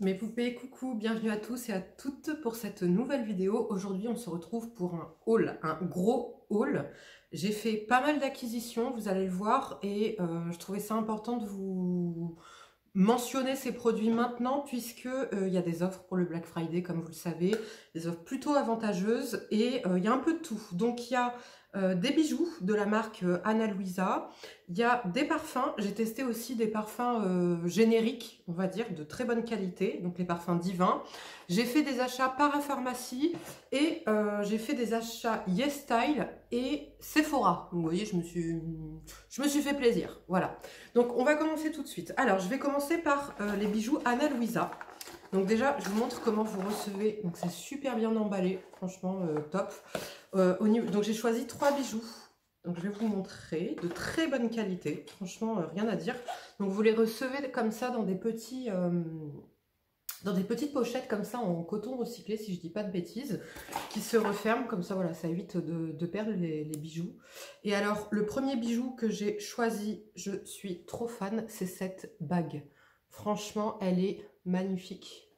Mes poupées, coucou, bienvenue à tous et à toutes pour cette nouvelle vidéo. Aujourd'hui, on se retrouve pour un haul, un gros haul. J'ai fait pas mal d'acquisitions, vous allez le voir, et je trouvais ça important de vous mentionner ces produits maintenant puisque il y a des offres pour le Black Friday, comme vous le savez, des offres plutôt avantageuses et il y a un peu de tout. Donc il y a des bijoux de la marque Ana Luisa, il y a des parfums, j'ai testé aussi des parfums génériques, on va dire, de très bonne qualité, donc les parfums divins. J'ai fait des achats parapharmacie et j'ai fait des achats YesStyle et Sephora. Donc, vous voyez, je me suis fait plaisir, voilà. Donc on va commencer tout de suite. Alors je vais commencer par les bijoux Ana Luisa. Donc déjà je vous montre comment vous recevez. Donc c'est super bien emballé, franchement top. Donc j'ai choisi 3 bijoux. Donc je vais vous montrer, de très bonne qualité, franchement rien à dire. Donc vous les recevez comme ça dans des petits... dans des petites pochettes comme ça en coton recyclé, si je dis pas de bêtises, qui se referment comme ça, voilà, ça évite de perdre les bijoux. Et alors, le premier bijou que j'ai choisi, je suis trop fan, c'est cette bague. Franchement, elle est magnifique.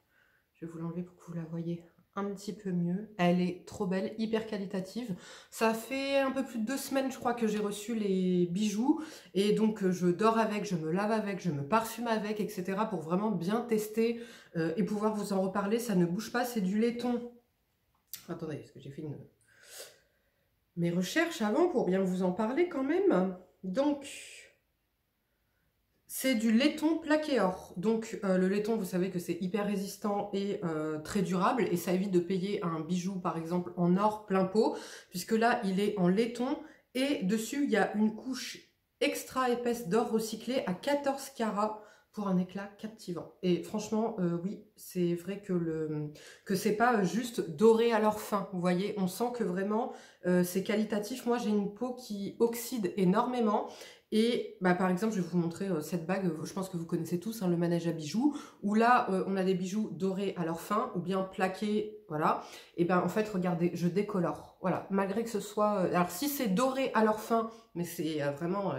Je vais vous l'enlever pour que vous la voyez un petit peu mieux. Elle est trop belle, hyper qualitative. Ça fait un peu plus de 2 semaines, je crois, que j'ai reçu les bijoux. Et donc, je dors avec, je me lave avec, je me parfume avec, etc. pour vraiment bien tester et pouvoir vous en reparler. Ça ne bouge pas, c'est du laiton. Attendez, parce que j'ai fait mes recherches avant pour bien vous en parler quand même. Donc... c'est du laiton plaqué or. Donc le laiton, vous savez que c'est hyper résistant et très durable. Et ça évite de payer un bijou, par exemple, en or plein pot. Puisque là, il est en laiton. Et dessus, il y a une couche extra épaisse d'or recyclé à 14 carats pour un éclat captivant. Et franchement, oui, c'est vrai que c'est pas juste doré à leur fin. Vous voyez, on sent que vraiment, c'est qualitatif. Moi, j'ai une peau qui oxyde énormément. Et bah, par exemple, je vais vous montrer cette bague, je pense que vous connaissez tous, hein, le manège à bijoux, où là, on a des bijoux dorés à leur fin, ou bien plaqués, voilà. Et ben en fait, regardez, je décolore, voilà. Malgré que ce soit... alors si c'est doré à leur fin, mais c'est vraiment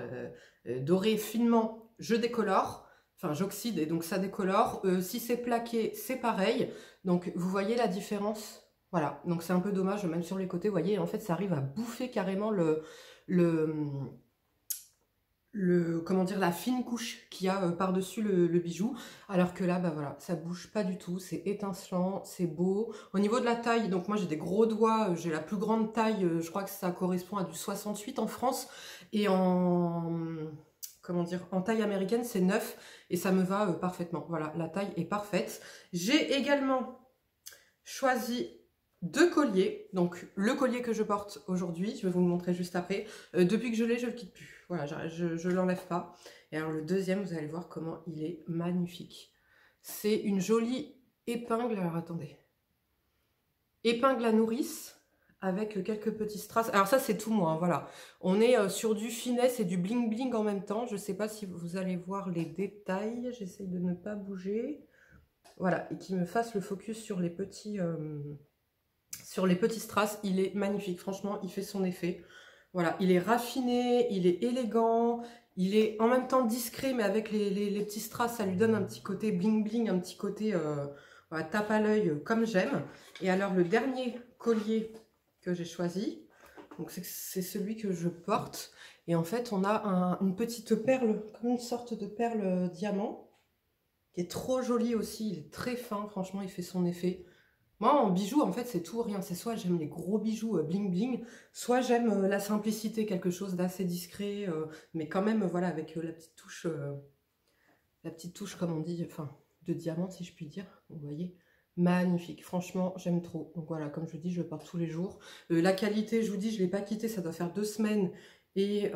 doré finement, je décolore, enfin j'oxyde et donc ça décolore. Si c'est plaqué, c'est pareil. Donc vous voyez la différence? Voilà, donc c'est un peu dommage, même sur les côtés, vous voyez, en fait, ça arrive à bouffer carrément le comment dire, la fine couche qu'il y a par-dessus le bijou, alors que là, bah voilà, ça bouge pas du tout, c'est étincelant, c'est beau. Au niveau de la taille, donc moi j'ai des gros doigts, j'ai la plus grande taille, je crois que ça correspond à du 68 en France, et comment dire, en taille américaine c'est 9, et ça me va parfaitement. Voilà, la taille est parfaite. J'ai également choisi 2 colliers, donc le collier que je porte aujourd'hui, je vais vous le montrer juste après. Depuis que je l'ai, je le quitte plus. Voilà, je l'enlève pas. Et alors le deuxième, vous allez voir comment il est magnifique. C'est une jolie épingle, alors attendez. Épingle à nourrice avec quelques petits strass. Alors ça c'est tout moi, hein, voilà. On est sur du finesse et du bling bling en même temps. Je ne sais pas si vous allez voir les détails. J'essaye de ne pas bouger. Voilà, et qui me fasse le focus sur les petits... sur les petits strass, il est magnifique, franchement, il fait son effet. Voilà, il est raffiné, il est élégant, il est en même temps discret, mais avec les petits strass, ça lui donne un petit côté bling bling, un petit côté voilà, tape à l'œil comme j'aime. Et alors, le dernier collier que j'ai choisi, donc c'est celui que je porte. Et en fait, on a une petite perle, comme une sorte de perle diamant, qui est trop jolie aussi, il est très fin, franchement, il fait son effet. Moi, en bijoux, en fait, c'est tout ou rien. C'est soit j'aime les gros bijoux bling bling, soit j'aime la simplicité, quelque chose d'assez discret, mais quand même, voilà, avec la petite touche, comme on dit, enfin, de diamant, si je puis dire. Vous voyez, magnifique. Franchement, j'aime trop. Donc voilà, comme je dis, je le porte tous les jours. La qualité, je vous dis, je ne l'ai pas quitté, ça doit faire 2 semaines. Et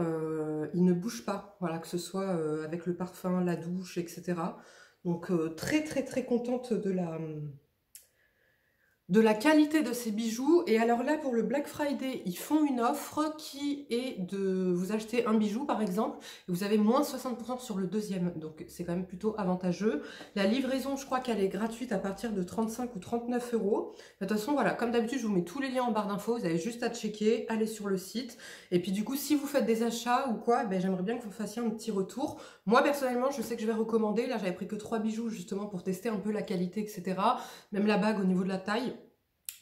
il ne bouge pas, voilà, que ce soit avec le parfum, la douche, etc. Donc très très très contente de la qualité de ces bijoux. Et alors là, pour le Black Friday, ils font une offre qui est de vous acheter un bijou par exemple, et vous avez moins 60% sur le deuxième, donc c'est quand même plutôt avantageux. La livraison, je crois qu'elle est gratuite à partir de 35 ou 39 euros. De toute façon, voilà, comme d'habitude, je vous mets tous les liens en barre d'infos, vous avez juste à checker, aller sur le site. Et puis du coup, si vous faites des achats ou quoi, ben, j'aimerais bien que vous fassiez un petit retour. Moi, personnellement, je sais que je vais recommander. Là, j'avais pris que 3 bijoux justement pour tester un peu la qualité, etc. Même la bague au niveau de la taille.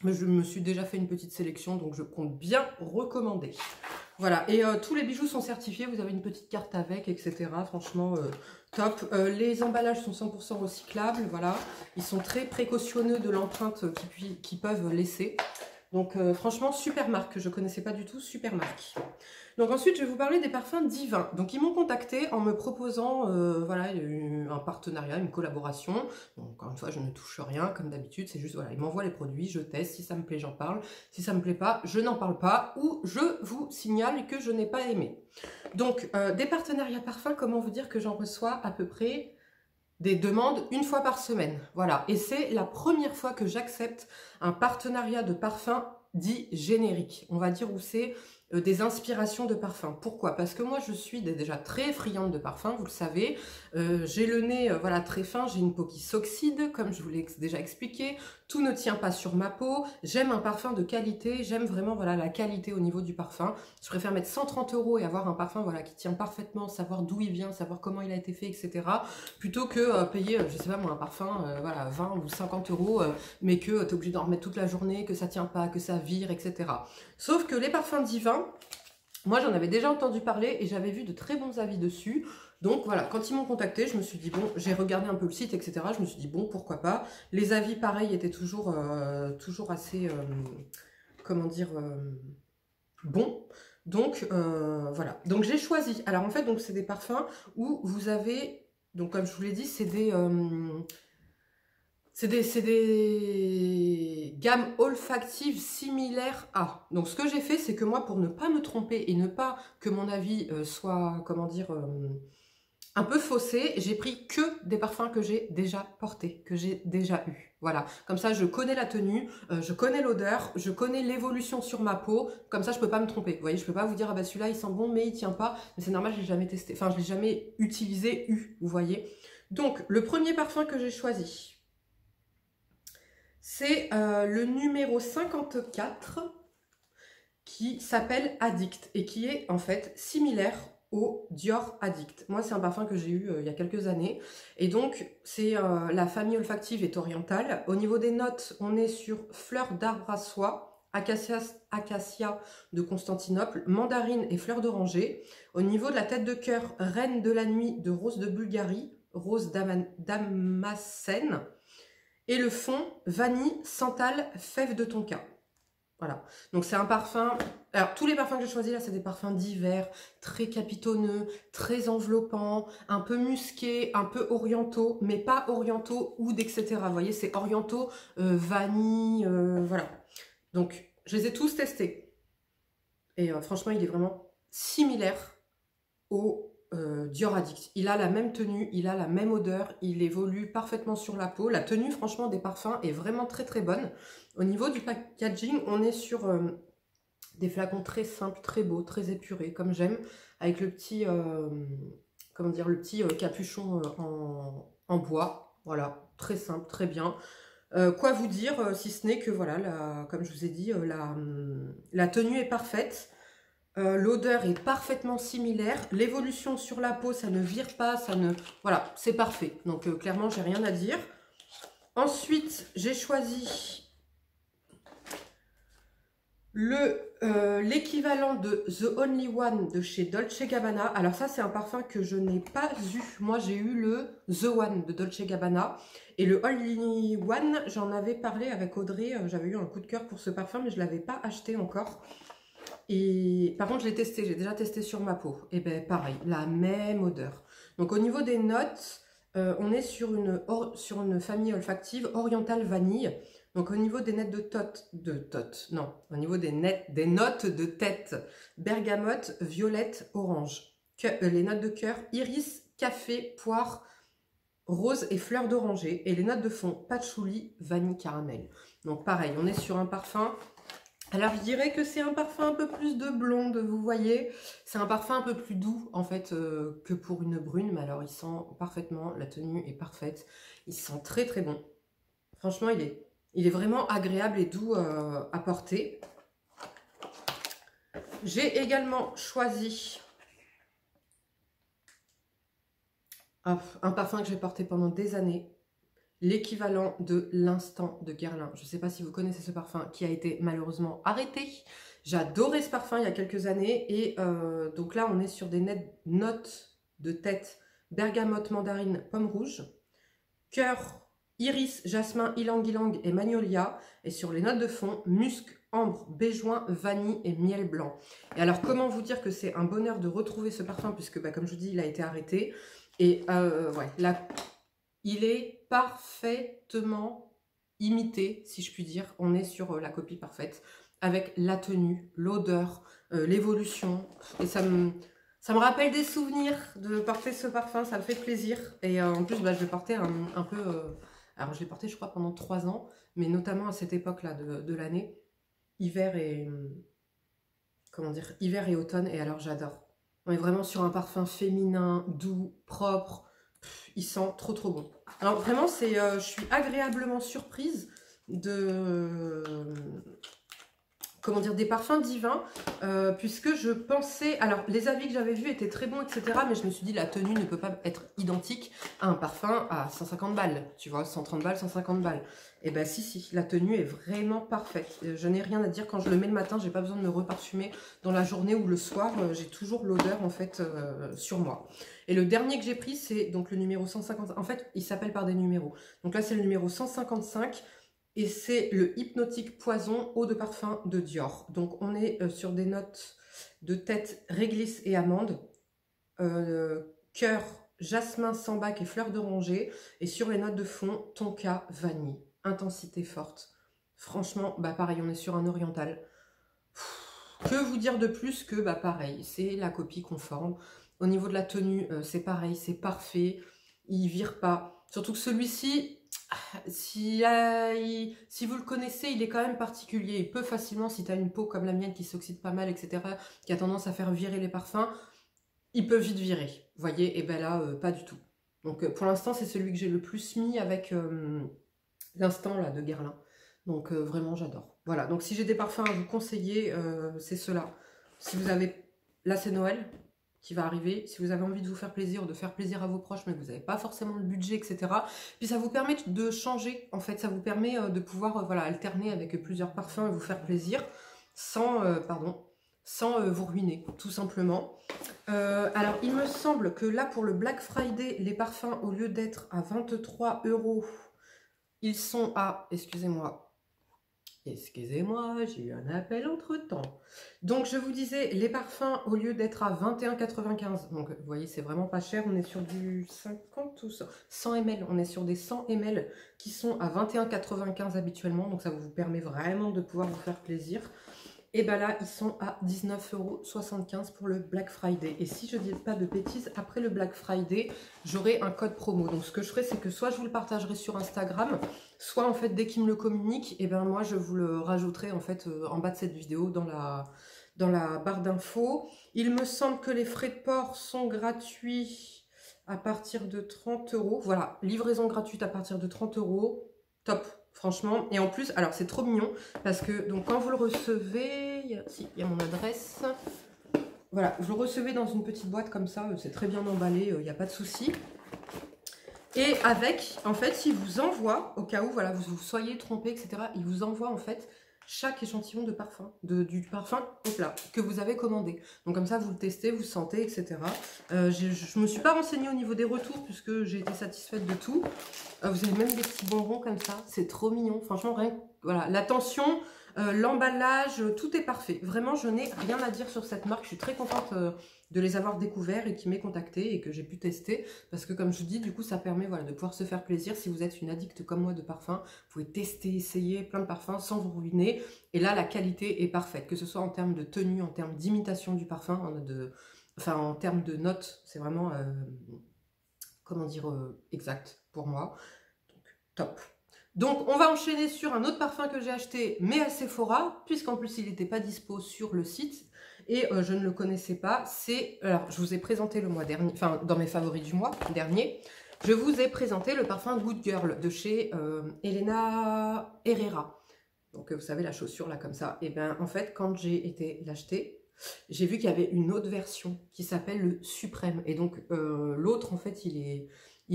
Mais je me suis déjà fait une petite sélection, donc je compte bien recommander. Voilà, et tous les bijoux sont certifiés, vous avez une petite carte avec, etc. Franchement, top. Les emballages sont 100% recyclables, voilà. Ils sont très précautionneux de l'empreinte qu'ils peuvent laisser. Donc franchement, super marque, je ne connaissais pas du tout, super marque. Donc ensuite, je vais vous parler des parfums divins. Donc ils m'ont contacté en me proposant voilà, un partenariat, une collaboration. Donc, encore une fois, je ne touche rien, comme d'habitude, c'est juste, voilà, ils m'envoient les produits, je teste, si ça me plaît, j'en parle. Si ça me plaît pas, je n'en parle pas, ou je vous signale que je n'ai pas aimé. Donc, des partenariats parfums, comment vous dire que j'en reçois à peu près des demandes une fois par semaine. Voilà, et c'est la première fois que j'accepte un partenariat de parfum dit générique. On va dire où c'est des inspirations de parfum. Pourquoi? Parce que moi je suis déjà très friande de parfum, vous le savez. J'ai le nez voilà, très fin, j'ai une peau qui s'oxyde, comme je vous l'ai déjà expliqué. Tout ne tient pas sur ma peau. J'aime un parfum de qualité, j'aime vraiment voilà, la qualité au niveau du parfum. Je préfère mettre 130 € et avoir un parfum voilà, qui tient parfaitement, savoir d'où il vient, savoir comment il a été fait, etc. Plutôt que payer, je sais pas moi, un parfum voilà, 20 ou 50 €, mais que tu es obligé d'en remettre toute la journée, que ça tient pas, que ça vire, etc. Sauf que les parfums divins, moi j'en avais déjà entendu parler et j'avais vu de très bons avis dessus. Donc voilà, quand ils m'ont contacté, je me suis dit bon, j'ai regardé un peu le site, etc. Je me suis dit bon, pourquoi pas. Les avis pareil étaient toujours assez, comment dire, bons. Donc voilà, donc j'ai choisi. Alors en fait, donc c'est des parfums où vous avez, donc comme je vous l'ai dit, c'est des gammes olfactives similaires à. Donc ce que j'ai fait, c'est que moi, pour ne pas me tromper et ne pas que mon avis soit, comment dire, un peu faussé, j'ai pris que des parfums que j'ai déjà portés, que j'ai déjà eu. Voilà, comme ça je connais la tenue, je connais l'odeur, je connais l'évolution sur ma peau, comme ça je peux pas me tromper. Vous voyez, je peux pas vous dire, ah bah celui-là il sent bon mais il tient pas, mais c'est normal, je l'ai jamais testé, enfin je l'ai jamais utilisé, vous voyez. Donc le premier parfum que j'ai choisi, c'est le numéro 54 qui s'appelle Addict et qui est en fait similaire au Dior Addict. Moi, c'est un parfum que j'ai eu il y a quelques années. Et donc, c'est la famille olfactive est orientale. Au niveau des notes, on est sur fleurs d'arbre à soie, acacia de Constantinople, mandarine et fleurs d'oranger. Au niveau de la tête de cœur, reine de la nuit de rose de Bulgarie, rose damascène. Et le fond, vanille, santal, fève de tonka. Voilà. Donc c'est un parfum... Alors tous les parfums que j'ai choisis là, c'est des parfums d'hiver, très capitonneux, très enveloppants, un peu musqués, un peu orientaux, mais pas orientaux, oud, etc. Vous voyez, c'est orientaux, vanille, voilà. Donc je les ai tous testés. Et franchement, il est vraiment similaire au Dior Addict. Il a la même tenue, il a la même odeur, il évolue parfaitement sur la peau. La tenue, franchement, des parfums est vraiment très très bonne. Au niveau du packaging, on est sur des flacons très simples, très beaux, très épurés, comme j'aime, avec le petit, comment dire, le petit capuchon en bois. Voilà, très simple, très bien. Quoi vous dire, si ce n'est que, voilà, comme je vous ai dit, la tenue est parfaite. L'odeur est parfaitement similaire. L'évolution sur la peau, ça ne vire pas, ça ne... Voilà, c'est parfait. Donc, clairement, j'ai rien à dire. Ensuite, j'ai choisi l'équivalent de The Only One de chez Dolce Gabbana. Alors ça, c'est un parfum que je n'ai pas eu. Moi, j'ai eu le The One de Dolce Gabbana. Et le Only One, j'en avais parlé avec Audrey. J'avais eu un coup de cœur pour ce parfum, mais je ne l'avais pas acheté encore. Et par contre, je l'ai testé. J'ai déjà testé sur ma peau. Et bien, pareil, la même odeur. Donc, au niveau des notes, on est sur une famille olfactive orientale vanille. Donc au niveau des notes au niveau des notes de tête, bergamote, violette, orange. Les notes de cœur, iris, café, poire, rose et fleur d'oranger. Et les notes de fond, patchouli, vanille, caramel. Donc pareil, on est sur un parfum. Alors je dirais que c'est un parfum un peu plus de blonde, vous voyez. C'est un parfum un peu plus doux en fait que pour une brune. Mais alors il sent parfaitement, la tenue est parfaite. Il sent très très bon. Franchement, il est vraiment agréable et doux à porter. J'ai également choisi un parfum que j'ai porté pendant des années. L'équivalent de l'Instant de Guerlain. Je ne sais pas si vous connaissez ce parfum qui a été malheureusement arrêté. J'adorais ce parfum il y a quelques années. Et donc là, on est sur des notes de tête bergamote, mandarine, pomme rouge, cœur, iris, jasmin, ylang-ylang et magnolia. Et sur les notes de fond, musc, ambre, béjoin, vanille et miel blanc. Et alors, comment vous dire que c'est un bonheur de retrouver ce parfum puisque, comme je dis, il a été arrêté. Et ouais, là... Il est parfaitement imité, si je puis dire. On est sur la copie parfaite, avec la tenue, l'odeur, l'évolution. Et ça me rappelle des souvenirs de porter ce parfum, ça me fait plaisir. Et en plus, je l'ai porté un peu... alors, je l'ai porté, je crois, pendant 3 ans, mais notamment à cette époque-là de l'année, hiver et... comment dire, hiver et automne. Et alors, j'adore. On est vraiment sur un parfum féminin, doux, propre. Il sent trop trop bon. Alors vraiment, je suis agréablement surprise de... comment dire, des parfums divins, puisque je pensais... Alors, les avis que j'avais vus étaient très bons, etc. Mais je me suis dit, la tenue ne peut pas être identique à un parfum à 150 balles. Tu vois, 130 balles, 150 balles. Et ben si, la tenue est vraiment parfaite. Je n'ai rien à dire. Quand je le mets le matin, j'ai pas besoin de me reparfumer dans la journée ou le soir. J'ai toujours l'odeur, en fait, sur moi. Et le dernier que j'ai pris, c'est donc le numéro 155. En fait, il s'appelle par des numéros. Donc là, c'est le numéro 155. Et c'est le Hypnotique Poison eau de parfum de Dior. Donc on est sur des notes de tête réglisse et amande, cœur, jasmin, sambac et fleur d'oranger. Et sur les notes de fond, tonka, vanille, intensité forte. Franchement, pareil, on est sur un oriental. Que vous dire de plus que pareil, c'est la copie conforme. Au niveau de la tenue, c'est pareil, c'est parfait. Il vire pas. Surtout que celui-ci... Si vous le connaissez, il est quand même particulier. Il peut facilement, si tu as une peau comme la mienne qui s'oxyde pas mal, etc., qui a tendance à faire virer les parfums, il peut vite virer. Vous voyez, et ben là, pas du tout. Donc pour l'instant, c'est celui que j'ai le plus mis avec l'Instant là de Guerlain. Donc vraiment, j'adore. Voilà, donc si j'ai des parfums à vous conseiller, c'est ceux-là. Si vous avez... Là, c'est Noël qui va arriver, si vous avez envie de vous faire plaisir ou de faire plaisir à vos proches, mais que vous n'avez pas forcément le budget, etc. Puis ça vous permet de changer, en fait, ça vous permet de pouvoir voilà, alterner avec plusieurs parfums et vous faire plaisir sans vous ruiner, tout simplement. Alors, il me semble que là, pour le Black Friday, les parfums, au lieu d'être à 23 €, ils sont à, excusez-moi, j'ai eu un appel entre-temps. Donc, je vous disais, les parfums, au lieu d'être à 21,95 €, donc vous voyez, c'est vraiment pas cher. On est sur du 50 ou 100 ml. On est sur des 100 ml qui sont à 21,95 € habituellement. Donc, ça vous permet vraiment de pouvoir vous faire plaisir. Et bien là, ils sont à 19,75 € pour le Black Friday. Et si je ne dis pas de bêtises, après le Black Friday, j'aurai un code promo. Donc ce que je ferai, c'est que soit je vous le partagerai sur Instagram, soit en fait, dès qu'il me le communique, et ben moi, je vous le rajouterai en fait en bas de cette vidéo dans la barre d'infos. Il me semble que les frais de port sont gratuits à partir de 30 €. Voilà, livraison gratuite à partir de 30 €. Top. Franchement, et en plus, alors c'est trop mignon parce que donc quand vous le recevez, il y a mon adresse. Voilà, vous le recevez dans une petite boîte comme ça, c'est très bien emballé, il n'y a pas de souci. Et avec, en fait, il vous envoie, au cas où voilà, vous soyez trompé, etc., il vous envoie en fait chaque échantillon de parfum, du parfum que vous avez commandé. Donc comme ça, vous le testez, vous sentez, etc. Je ne me suis pas renseignée au niveau des retours puisque j'ai été satisfaite de tout. Vous avez même des petits bonbons comme ça, c'est trop mignon. Franchement, voilà, l'attention, l'emballage, tout est parfait. Vraiment, je n'ai rien à dire sur cette marque. Je suis très contente de les avoir découverts et qui m'aient contacté et que j'ai pu tester. Parce que comme je vous dis, du coup, ça permet voilà, de pouvoir se faire plaisir. Si vous êtes une addict comme moi de parfum, vous pouvez tester, essayer plein de parfums sans vous ruiner. Et là, la qualité est parfaite, que ce soit en termes de tenue, en termes d'imitation du parfum, en termes de notes. C'est vraiment, comment dire, exact. pour moi. Donc, top. Donc, on va enchaîner sur un autre parfum que j'ai acheté, mais à Sephora, puisqu'en plus, il n'était pas dispo sur le site. Et je ne le connaissais pas. C'est, alors, je vous ai présenté le mois dernier, enfin, dans mes favoris du mois dernier, je vous ai présenté le parfum Good Girl de chez Elena Herrera. Donc, vous savez, la chaussure, là, comme ça. Et bien, en fait, quand j'ai été l'acheter, j'ai vu qu'il y avait une autre version qui s'appelle le Suprême. Et donc, l'autre, en fait, il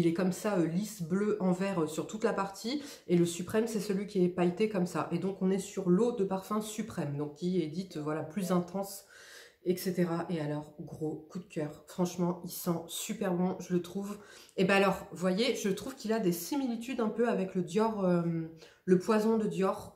est comme ça, lisse, bleu, en vert sur toute la partie. Et le Suprême, c'est celui qui est pailleté comme ça. Et donc, on est sur l'eau de parfum Suprême. Donc, qui est dite, voilà, plus intense, etc. Et alors, gros coup de cœur. Franchement, il sent super bon, je le trouve. Et ben alors, vous voyez, je trouve qu'il a des similitudes un peu avec le Dior, le Poison de Dior.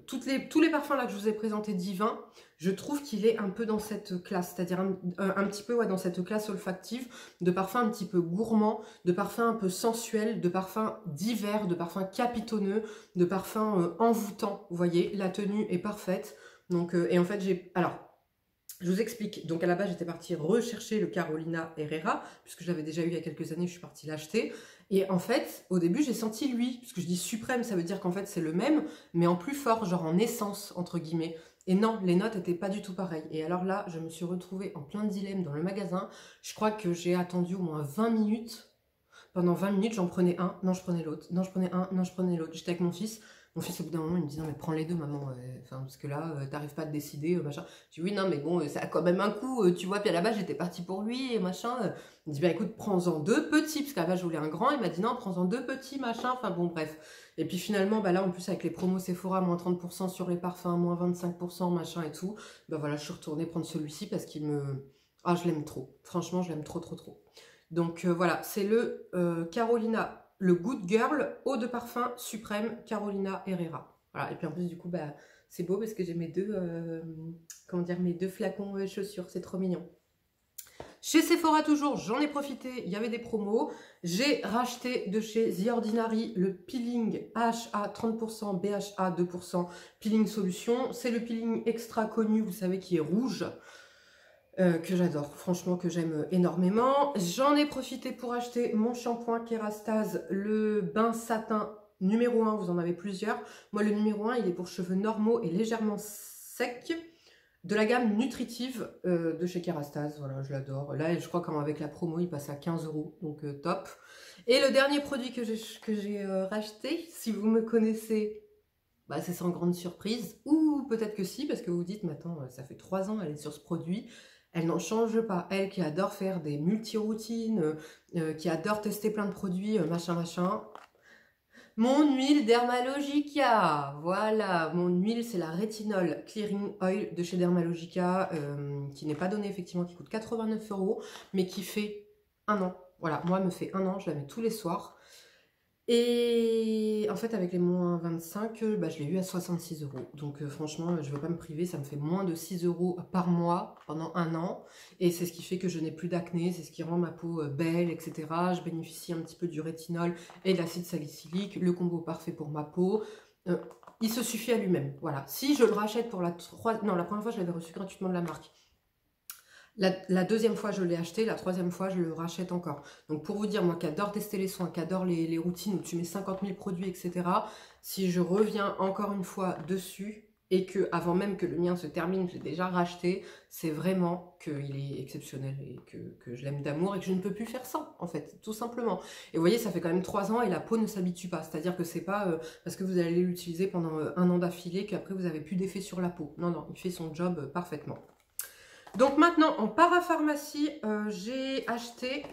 Tous les parfums là que je vous ai présentés Divin, je trouve qu'il est un peu dans cette classe, c'est-à-dire un petit peu ouais, dans cette classe olfactive, de parfums un petit peu gourmands, de parfums un peu sensuels, de parfums divers, de parfums capitonneux, de parfums envoûtants. Vous voyez, la tenue est parfaite. Donc, et en fait, alors, je vous explique. Donc, à la base, j'étais partie rechercher le Carolina Herrera, puisque je l'avais déjà eu il y a quelques années, je suis partie l'acheter. Et en fait, au début, j'ai senti lui, puisque je dis suprême, ça veut dire qu'en fait, c'est le même, mais en plus fort, genre en essence, entre guillemets. Et non, les notes n'étaient pas du tout pareilles. Et alors là, je me suis retrouvée en plein dilemme dans le magasin. Je crois que j'ai attendu au moins 20 minutes. Pendant 20 minutes, j'en prenais un, non, je prenais l'autre, non, je prenais un, non, je prenais l'autre. J'étais avec mon fils. Mon fils, au bout d'un moment, il me dit, non, mais prends les deux, maman. Enfin, parce que là, t'arrives pas à te décider, machin. Je dis, oui, non, mais bon, ça a quand même un coup, tu vois. Puis à la base, j'étais partie pour lui, et machin. Il me dit, bah écoute, prends-en deux petits, parce qu'à la base, je voulais un grand. Il m'a dit, non, prends-en deux petits, machin. Enfin, bon, bref. Et puis finalement, bah là, en plus, avec les promos Sephora, moins 30% sur les parfums, moins 25%, machin et tout. Bah voilà, je suis retournée prendre celui-ci parce qu'il me... Ah, je l'aime trop. Franchement, je l'aime trop, trop, trop. Donc voilà, c'est le Carolina, le Good Girl, eau de parfum suprême Carolina Herrera. Voilà, et puis en plus du coup, bah, c'est beau parce que j'ai mes deux, comment dire, mes deux flacons chaussures, c'est trop mignon. Chez Sephora toujours, j'en ai profité, il y avait des promos. J'ai racheté de chez The Ordinary le peeling AHA 30%, BHA 2%, peeling solution. C'est le peeling extra connu, vous savez, qui est rouge. Que j'adore, franchement que j'aime énormément. J'en ai profité pour acheter mon shampoing Kérastase, le bain satin numéro 1, vous en avez plusieurs. Moi le numéro 1, il est pour cheveux normaux et légèrement secs, de la gamme nutritive de chez Kérastase, voilà, je l'adore. Là, je crois qu'avec la promo, il passe à 15 €, donc top. Et le dernier produit que j'ai racheté, si vous me connaissez, bah, c'est sans grande surprise, ou peut-être que si, parce que vous vous dites, mais attends, ça fait 3 ans, elle est sur ce produit, elle n'en change pas. Elle qui adore faire des multi-routines, qui adore tester plein de produits, machin, machin. Mon huile Dermalogica, voilà, mon huile c'est la Retinol Clearing Oil de chez Dermalogica, qui n'est pas donnée effectivement, qui coûte 89 €, mais qui fait 1 an. Voilà, moi elle me fait 1 an, je la mets tous les soirs. Et en fait, avec les moins 25, bah, je l'ai eu à 66 €. Donc franchement, je ne veux pas me priver, ça me fait moins de 6 € par mois pendant 1 an. Et c'est ce qui fait que je n'ai plus d'acné, c'est ce qui rend ma peau belle, etc. Je bénéficie un petit peu du rétinol et de l'acide salicylique, le combo parfait pour ma peau. Il se suffit à lui-même, voilà. Si je le rachète pour la première fois, je l'avais reçu gratuitement de la marque. La deuxième fois, je l'ai acheté. La troisième fois, je le rachète encore. Donc, pour vous dire, moi qui adore tester les soins, qui adore les routines où tu mets 50 000 produits, etc. Si je reviens encore une fois dessus et que, avant même que le mien se termine, j'ai déjà racheté, c'est vraiment qu'il est exceptionnel et que je l'aime d'amour et que je ne peux plus faire sans, en fait, tout simplement. Et vous voyez, ça fait quand même 3 ans et la peau ne s'habitue pas. C'est-à-dire que c'est pas parce que vous allez l'utiliser pendant 1 an d'affilée qu'après vous avez plus d'effet sur la peau. Non, non, il fait son job parfaitement. Donc maintenant, en parapharmacie, j'ai acheté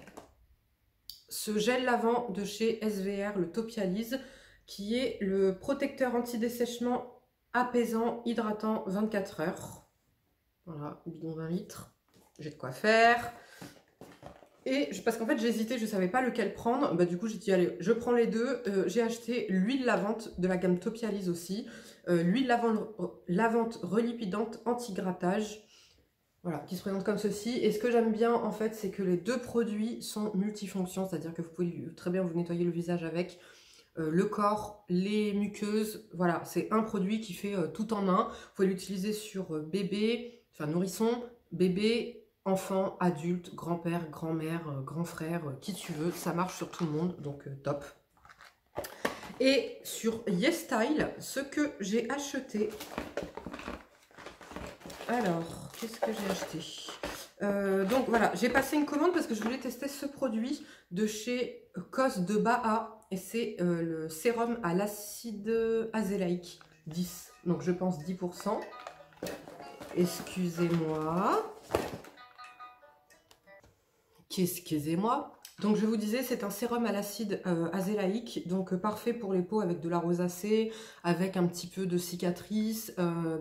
ce gel lavant de chez SVR, le Topialise, qui est le protecteur anti-dessèchement apaisant, hydratant 24 heures. Voilà, bidon 20 litres. J'ai de quoi faire. Et parce qu'en fait, j'hésitais, je ne savais pas lequel prendre. Bah, du coup, j'ai dit, allez, je prends les deux. J'ai acheté l'huile lavante de la gamme Topialise aussi. L'huile lavante relipidante anti-grattage. Voilà, qui se présente comme ceci. Et ce que j'aime bien, en fait, c'est que les deux produits sont multifonctions. C'est-à-dire que vous pouvez très bien vous nettoyer le visage avec le corps, les muqueuses. Voilà, c'est un produit qui fait tout en un. Vous pouvez l'utiliser sur bébé, enfin nourrisson, bébé, enfant, adulte, grand-père, grand-mère, grand frère, qui tu veux, ça marche sur tout le monde, donc top. Et sur YesStyle, ce que j'ai acheté, alors, qu'est-ce que j'ai acheté? Donc voilà, j'ai passé une commande parce que je voulais tester ce produit de chez Cos de Baha, et c'est le sérum à l'acide azélaïque 10, donc je pense 10%. Excusez-moi. Excusez-moi. Donc je vous disais, c'est un sérum à l'acide azélaïque, donc parfait pour les peaux avec de la rosacée, avec un petit peu de cicatrices,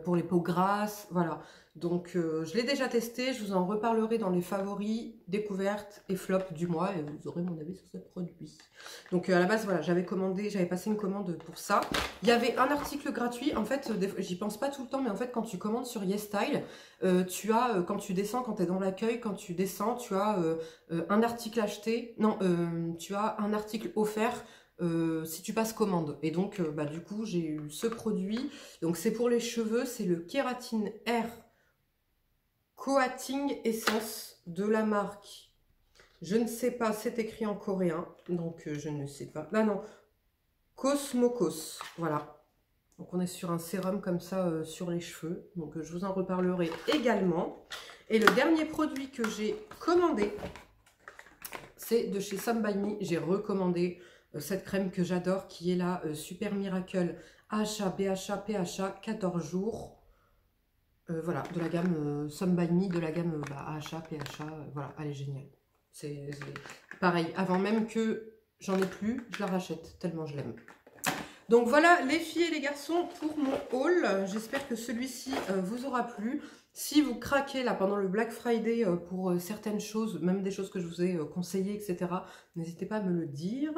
pour les peaux grasses, voilà. Donc je l'ai déjà testé, je vous en reparlerai dans les favoris, découvertes et flops du mois, et vous aurez mon avis sur ce produit. Donc à la base, voilà, j'avais passé une commande pour ça. Il y avait un article gratuit, en fait, j'y pense pas tout le temps, mais en fait, quand tu commandes sur YesStyle, tu as, quand tu descends, quand tu es dans l'accueil, quand tu descends, tu as un article acheté, non, tu as un article offert si tu passes commande. Et donc, bah, du coup, j'ai eu ce produit. Donc, c'est pour les cheveux, c'est le Keratin Hair Coating Essence de la marque. Je ne sais pas, c'est écrit en coréen, donc je ne sais pas. Ah non, Cosmocos, voilà. Donc on est sur un sérum comme ça sur les cheveux. Donc je vous en reparlerai également. Et le dernier produit que j'ai commandé, c'est de chez Some By Me. J'ai recommandé cette crème que j'adore, qui est la Super Miracle AHA, BHA, PHA, 14 jours. Voilà, de la gamme Some By Me, de la gamme AHA, PHA. Voilà, elle est géniale. C'est pareil, avant même que j'en ai plus, je la rachète, tellement je l'aime. Donc voilà les filles et les garçons pour mon haul. J'espère que celui-ci vous aura plu. Si vous craquez là pendant le Black Friday pour certaines choses, même des choses que je vous ai conseillées, etc., n'hésitez pas à me le dire.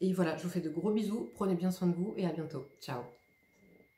Et voilà, je vous fais de gros bisous, prenez bien soin de vous et à bientôt. Ciao.